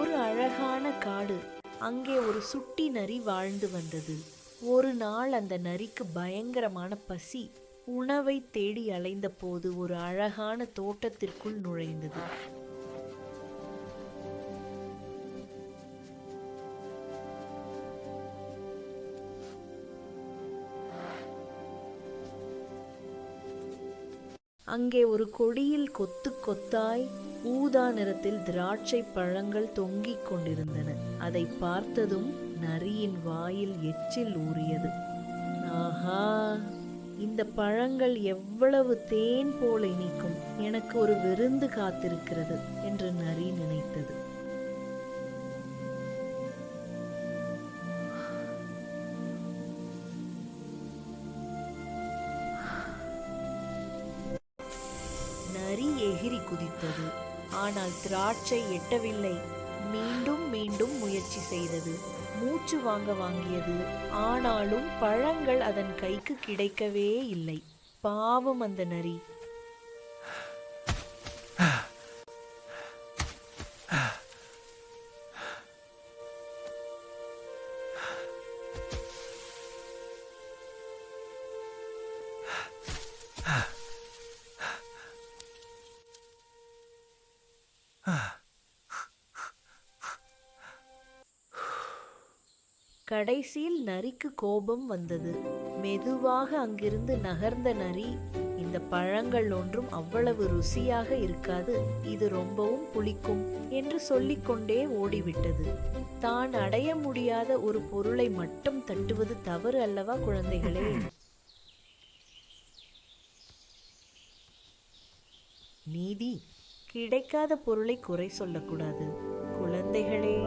ஒரு அழகான காடு. அங்கே ஒரு சுட்டி நரி வாழ்ந்து வந்தது. ஒரு நாள் அந்த நரிக்கு பயங்கரமான பசி. உணவை தேடி அலைந்த போது ஒரு அழகான தோட்டத்திற்குள் நுழைந்தது. அங்கே ஒரு கொடியில் கொத்து கொத்தாய் ஊதா நிறத்தில் திராட்சை பழங்கள் தொங்கிக் கொண்டிருந்தன. அதை பார்த்ததும் நரியின் வாயில் எச்சில் ஊறியது. ஆஹா, இந்த பழங்கள் எவ்வளவு தேன் போல இனிக்கும்! எனக்கு ஒரு விருந்து காத்திருக்கிறது என்று நரி நினைத்தது. நரி எகிரி குதித்தது. ஆனால் திராட்சை எட்டவில்லை. மீண்டும் மீண்டும் முயற்சி செய்தது. மூச்சு வாங்கியது. ஆனாலும் பழங்கள் அதன் கைக்கு கிடைக்கவே இல்லை. பாவம் அந்த நரி. கடைசியில் நரிக்கு கோபம் வந்தது. மெதுவாக அங்கிருந்து நகர்ந்த நரி, இந்த பழங்கள் ஒன்றும் அவ்வளவு ருசியாக இருக்காது, இது ரொம்பவும் புளிக்கும் என்று சொல்லிக்கொண்டே ஓடிவிட்டது. தான் அடைய முடியாத ஒரு பொருளை மட்டும் தட்டுவது தவறு அல்லவா குழந்தைகளே? நீதி: கிடைக்காத பொருளை குறை சொல்லக்கூடாது குழந்தைகளே.